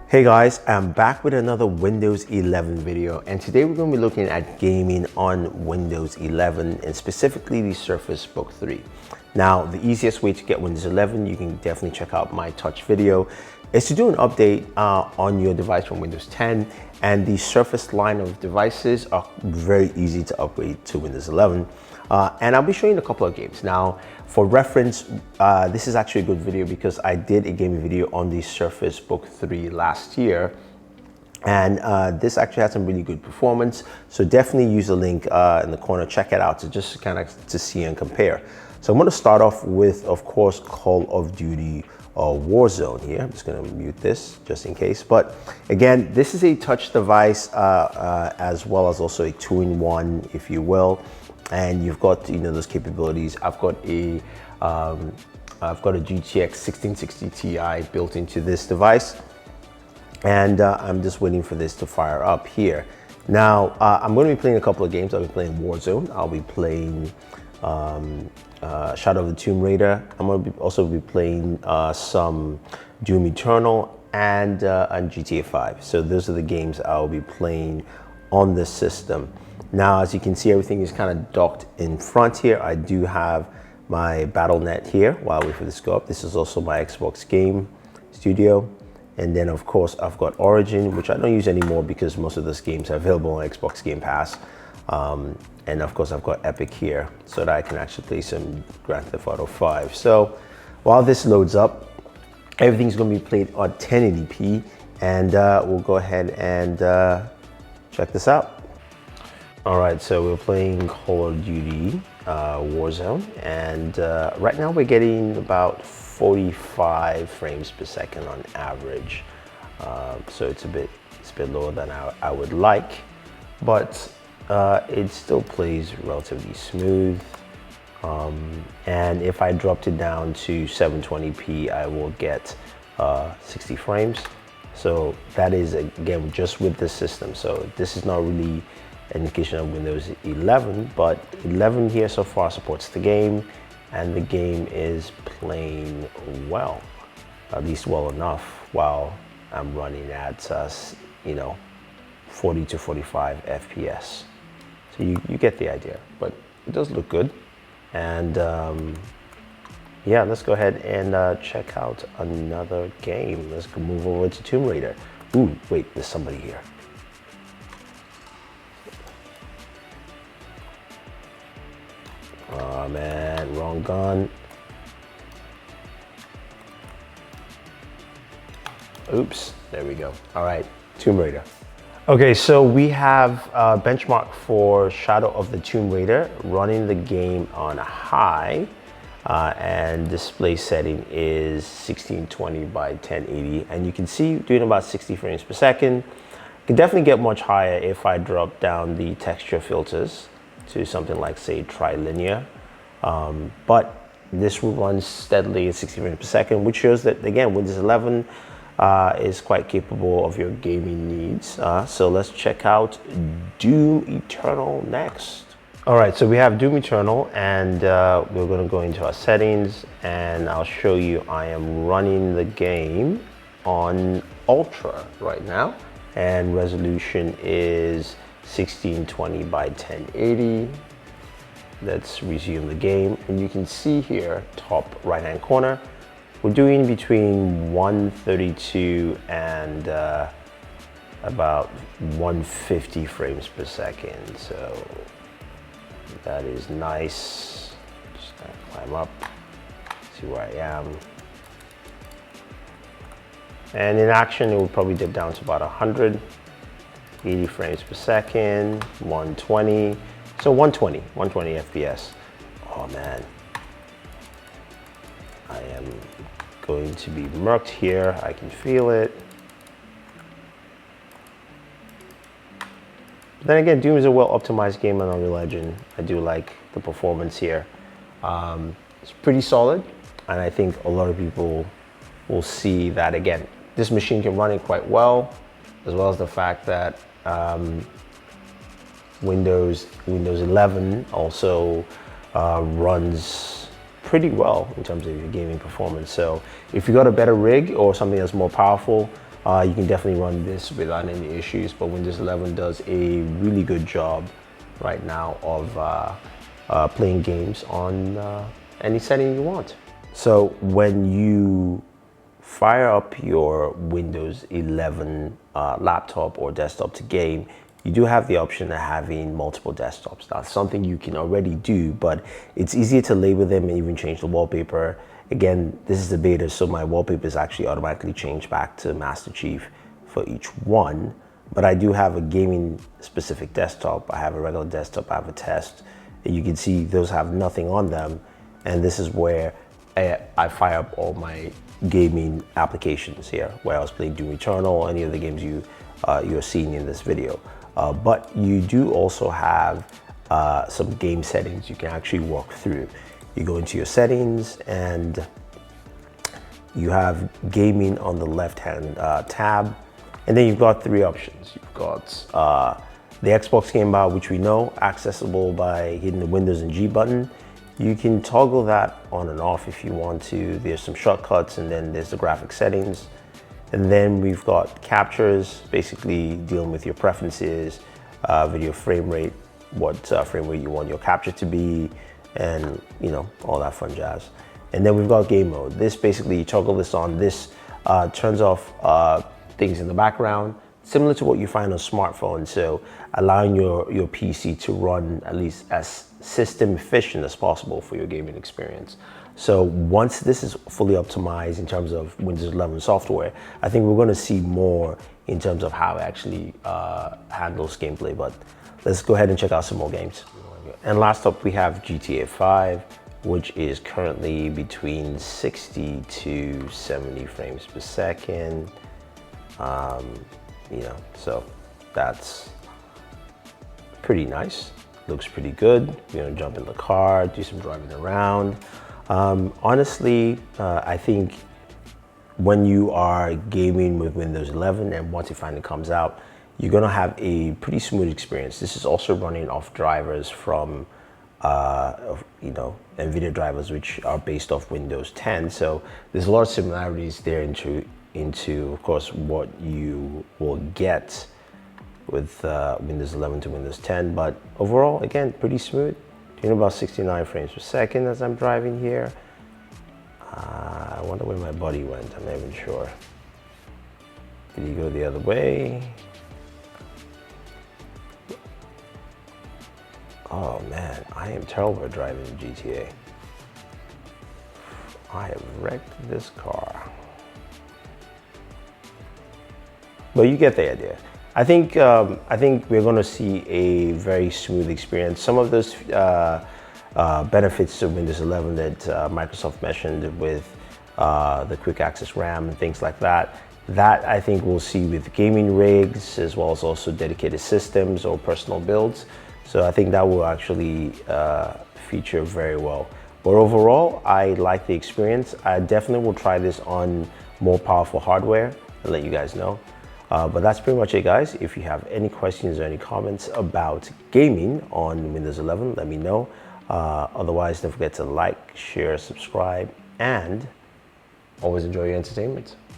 Hey guys, I'm back with another Windows 11 video, and today we're going to be looking at gaming on Windows 11 and specifically the Surface Book 3. Now, the easiest way to get Windows 11, you can definitely check out my touch video, is to do an update on your device from Windows 10, and the Surface line of devices are very easy to upgrade to Windows 11. And I'll be showing you a couple of games. Now, for reference, this is actually a good video because I did a gaming video on the Surface Book 3 last year. And this actually had some really good performance. So definitely use the link in the corner, check it out to just kind of to see and compare. So I'm gonna start off with, of course, Call of Duty Warzone here. I'm just gonna mute this just in case. But again, this is a touch device as well as also a 2-in-1, if you will. And you've got, those capabilities. I've got a GTX 1660 Ti built into this device, and I'm just waiting for this to fire up here. Now, I'm going to be playing a couple of games. I'll be playing Warzone. I'll be playing Shadow of the Tomb Raider. I'm going to also be playing some Doom Eternal and GTA 5. So those are the games I'll be playing on this system. Now, as you can see, everything is kind of docked in front here. I do have my BattleNet here while I wait for this to go up. This is also my Xbox Game Studio. And then, of course, I've got Origin, which I don't use anymore because most of those games are available on Xbox Game Pass. And of course, I've got Epic here so that I can actually play some Grand Theft Auto 5. So while this loads up, everything's going to be played on 1080p. And we'll go ahead and check this out. All right, so we're playing Call of Duty Warzone, and right now we're getting about 45 frames per second on average. So it's a bit lower than I would like, but it still plays relatively smooth. And if I dropped it down to 720p, I will get 60 frames. So that is, again, just with this system. So this is not really an indication of Windows 11, but 11 here so far supports the game, and the game is playing well, at least well enough, while I'm running at 40 to 45 FPS. So you get the idea, but it does look good. And yeah, let's go ahead and check out another game. Let's move over to Tomb Raider. Ooh, wait, there's somebody here. Oh man, wrong gun. Oops, there we go. All right, Tomb Raider. Okay, so we have a benchmark for Shadow of the Tomb Raider, running the game on high, and display setting is 1620 by 1080. And you can see doing about 60 frames per second. Can definitely get much higher if I drop down the texture filters to something like, say, trilinear. But this runs steadily at 60 frames per second, which shows that, again, Windows 11 is quite capable of your gaming needs. So let's check out Doom Eternal next. All right, so we have Doom Eternal, and we're going to go into our settings, and I'll show you I am running the game on Ultra right now, and resolution is 1620 by 1080. Let's resume the game, and you can see here, top right hand corner, we're doing between 132 and about 150 frames per second. So that is nice. Just gonna climb up, see where I am. And in action, it will probably dip down to about 100. 80 frames per second, 120, so 120 FPS. Oh man, I am going to be murked here. I can feel it. But then again, Doom is a well-optimized game on Unreal Engine. I do like the performance here. It's pretty solid, and I think a lot of people will see that, again, this machine can run it quite well, as well as the fact that Windows 11 also runs pretty well in terms of your gaming performance. So if you got a better rig or something that's more powerful, you can definitely run this without any issues, but Windows 11 does a really good job right now of playing games on any setting you want. So when you fire up your Windows 11 laptop or desktop to game, you do have the option of having multiple desktops. That's something you can already do, but it's easier to label them and even change the wallpaper. Again, this is the beta, so my wallpaper is actually automatically changed back to Master Chief for each one. But I do have a gaming specific desktop. I have a regular desktop, I have a test. And you can see those have nothing on them. And this is where I fire up all my gaming applications here, where I was playing Doom Eternal, any of the games you're seeing in this video. But you do also have some game settings you can actually walk through. You go into your settings and you have gaming on the left-hand tab. And then you've got three options. You've got the Xbox game bar, which we know, accessible by hitting the Windows and G button. You can toggle that on and off if you want to. There's some shortcuts, and then there's the graphic settings. And then we've got captures, basically dealing with your preferences, video frame rate, what frame rate you want your capture to be, and all that fun jazz. And then we've got game mode. This basically, you toggle this on. This turns off things in the background, similar to what you find on smartphones. So allowing your PC to run at least as system efficient as possible for your gaming experience. So once this is fully optimized in terms of Windows 11 software, I think we're going to see more in terms of how it actually handles gameplay. But let's go ahead and check out some more games. And last up, we have GTA 5, which is currently between 60 to 70 frames per second. So that's pretty nice. Looks pretty good. You're gonna jump in the car, do some driving around. Honestly, I think when you are gaming with Windows 11 and once it finally comes out, you're gonna have a pretty smooth experience. This is also running off drivers from, NVIDIA drivers, which are based off Windows 10. So there's a lot of similarities there into of course, what you will get with Windows 11 to Windows 10. But overall, again, pretty smooth. Doing about 69 frames per second as I'm driving here. I wonder where my buddy went. I'm not even sure. Did he go the other way? Oh man, I am terrible at driving GTA. I have wrecked this car. But you get the idea. I think we're going to see a very smooth experience. Some of those benefits of Windows 11 that Microsoft mentioned with the quick access RAM and things like that, that I think we'll see with gaming rigs as well as also dedicated systems or personal builds. So I think that will actually feature very well. But overall, I like the experience. I definitely will try this on more powerful hardware and let you guys know. But that's pretty much it, guys. If you have any questions or any comments about gaming on Windows 11, let me know. Otherwise, don't forget to like, share, subscribe, and always enjoy your entertainment.